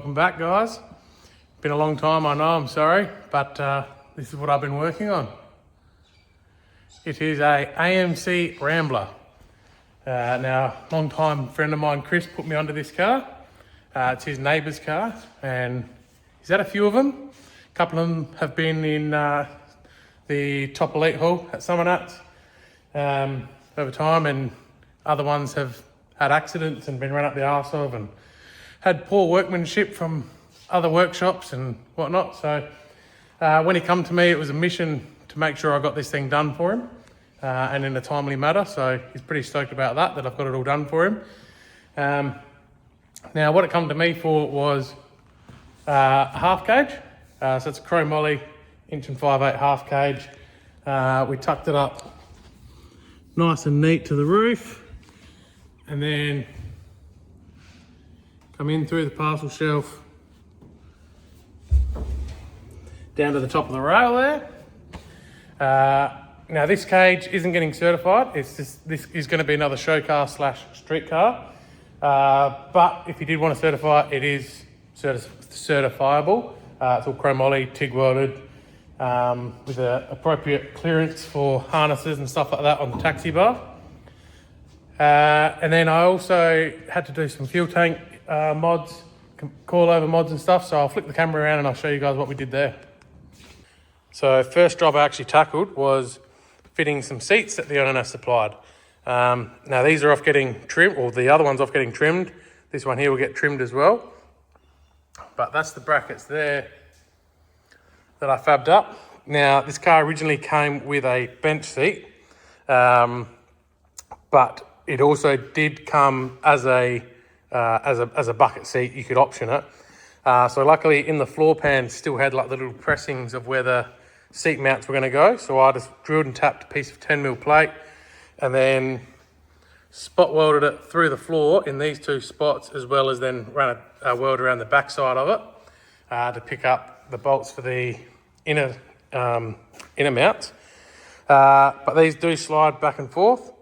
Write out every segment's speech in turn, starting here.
Welcome back, guys. Been a long time, I know, I'm sorry, but this is what I've been working on. It is a AMC Rambler. Now, long time friend of mine, Chris, put me onto this car. It's his neighbour's car, and he's had a few of them. A couple of them have been in the top elite hall at Summer over time, and other ones have had accidents and been run up the arse of and had poor workmanship from other workshops and whatnot. So when he come to me, it was a mission to make sure I got this thing done for him and in a timely manner. So he's pretty stoked about that I've got it all done for him. Now what it come to me for was a half cage. So it's a chrome molly, 1.58" half cage. We tucked it up nice and neat to the roof, and then come in through the parcel shelf down to the top of the rail there. Now this cage isn't getting certified. This is going to be another show car / street car. But if you did want to certify it, is certifiable. It's all chrome molly, TIG welded, with an appropriate clearance for harnesses and stuff like that on the taxi bar. And then I also had to do some fuel tank mods, coilover mods and stuff. So I'll flick the camera around and I'll show you guys what we did there. So first job I actually tackled was fitting some seats that the owner supplied. Now these are off getting trimmed, or the other one's off getting trimmed. This one here will get trimmed as well. But that's the brackets there that I fabbed up. Now this car originally came with a bench seat, but it also did come as a bucket seat. You could option it. So luckily in the floor pan still had like the little pressings of where the seat mounts were going to go. So I just drilled and tapped a piece of 10mm plate and then spot welded it through the floor in these two spots, as well as then ran a weld around the back side of it to pick up the bolts for the inner mounts. But these do slide back and forth.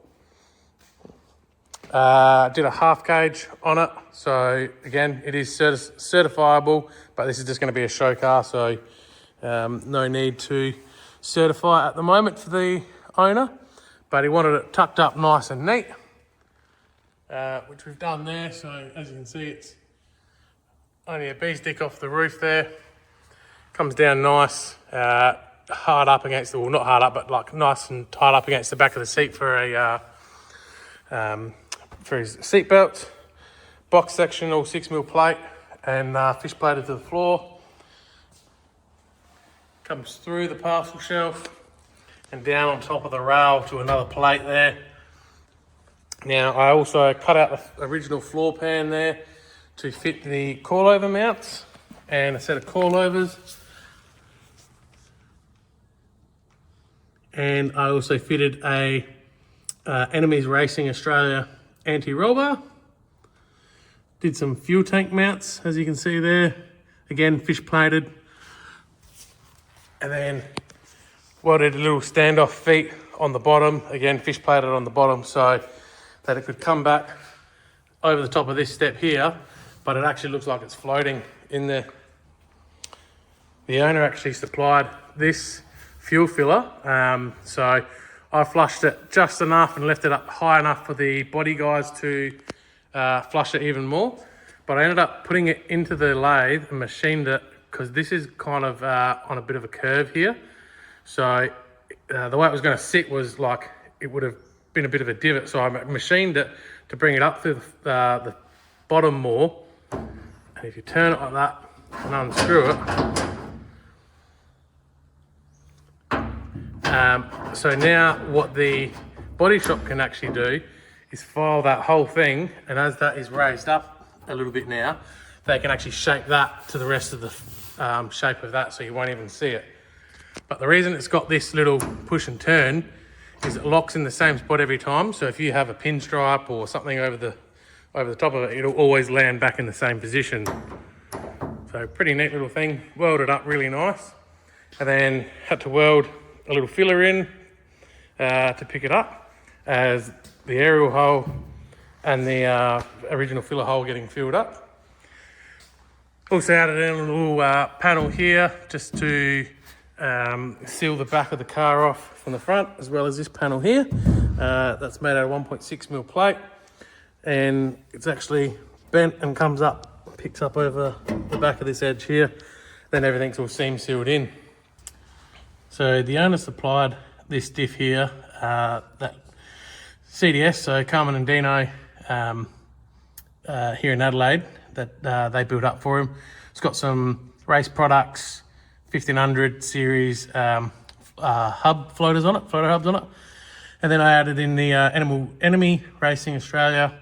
Did a half cage on it, so again it is certifiable, but this is just going to be a show car, so no need to certify at the moment for the owner, but he wanted it tucked up nice and neat, which we've done there. So as you can see, it's only a bee stick off the roof there, comes down nice, hard up against, well not hard up, but like nice and tight up against the back of the seat for a for his seat belts. Box section, all 6mm plate and fish plated to the floor. Comes through the parcel shelf and down on top of the rail to another plate there. Now I also cut out the original floor pan there to fit the coilover mounts and a set of coilovers. And I also fitted a Enemies Racing Australia anti-roll bar. Did some fuel tank mounts, as you can see there. Again, fish plated. And then welded a little standoff feet on the bottom. Again, fish plated on the bottom so that it could come back over the top of this step here, but it actually looks like it's floating in there. The owner actually supplied this fuel filler. So I flushed it just enough and left it up high enough for the body guys to flush it even more. But I ended up putting it into the lathe and machined it, because this is kind of on a bit of a curve here. So the way it was going to sit was like it would have been a bit of a divot. So I machined it to bring it up through the bottom more. And if you turn it like that and unscrew it, so now what the body shop can actually do is file that whole thing, and as that is raised up a little bit now, they can actually shape that to the rest of the shape of that, so you won't even see it. But the reason it's got this little push and turn is it locks in the same spot every time. So if you have a pinstripe or something over the top of it, it'll always land back in the same position. So pretty neat little thing, welded up really nice. And then had to weld a little filler in to pick it up, as the aerial hole and the original filler hole getting filled up. Also added in a little panel here just to seal the back of the car off from the front, as well as this panel here. That's made out of 1.6mm plate, and it's actually bent and comes up, picks up over the back of this edge here. Then everything's all seam sealed in. So the owner supplied this diff here, that CDS, so Carmen and Dino here in Adelaide, that they built up for him. It's got some race products, 1500 series hub floaters on it, floater hubs on it. And then I added in the Enemy Racing Australia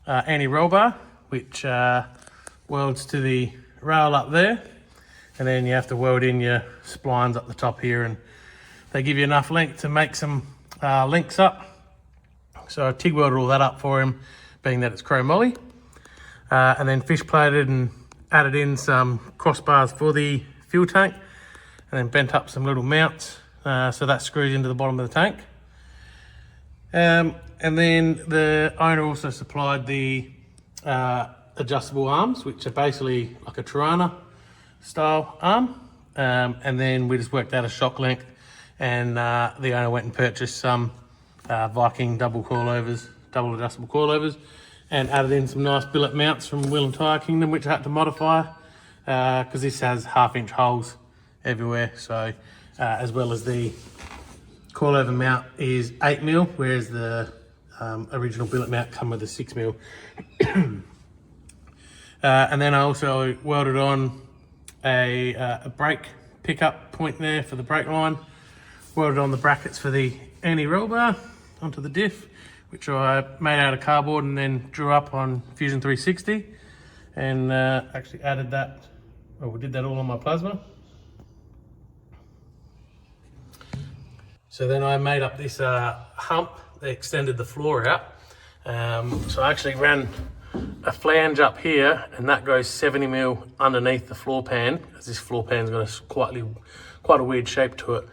anti-roll bar, which welds to the rail up there. And then you have to weld in your splines up the top here, and they give you enough length to make some links up. So I TIG welded all that up for him, being that it's chrome moly. And then fish plated and added in some crossbars for the fuel tank, and then bent up some little mounts so that screws into the bottom of the tank. And then the owner also supplied the adjustable arms, which are basically like a Tirana style arm. And then we just worked out a shock length, and the owner went and purchased some Viking double adjustable coilovers, and added in some nice billet mounts from Wheel and Tyre Kingdom, which I had to modify because this has 1/2 inch holes everywhere. So as well as the coilover mount is 8mm, whereas the original billet mount come with a 6mm. And then I also welded on a brake pickup point there for the brake line, welded on the brackets for the anti-roll bar onto the diff, which I made out of cardboard and then drew up on Fusion 360, and actually added that, we did that all on my plasma. So then I made up this hump that extended the floor out. So I actually ran a flange up here, and that goes 70mm underneath the floor pan, because this floor pan's got quite a weird shape to it.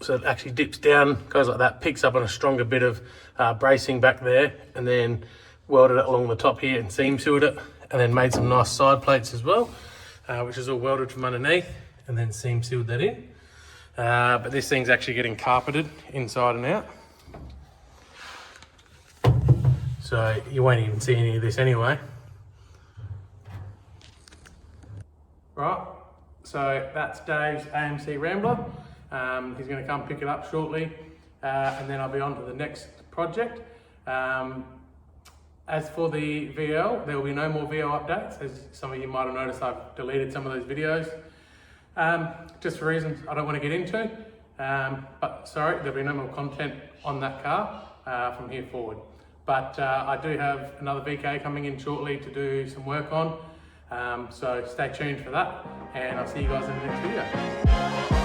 So it actually dips down, goes like that, picks up on a stronger bit of bracing back there, and then welded it along the top here and seam sealed it, and then made some nice side plates as well, which is all welded from underneath, and then seam sealed that in. But this thing's actually getting carpeted inside and out, so you won't even see any of this anyway. Right, so that's Dave's AMC Rambler. He's going to come pick it up shortly, and then I'll be on to the next project. As for the VL, there will be no more VL updates. As some of you might have noticed, I've deleted some of those videos, just for reasons I don't want to get into. But sorry, there'll be no more content on that car from here forward. But I do have another VK coming in shortly to do some work on, so stay tuned for that, and I'll see you guys in the next video.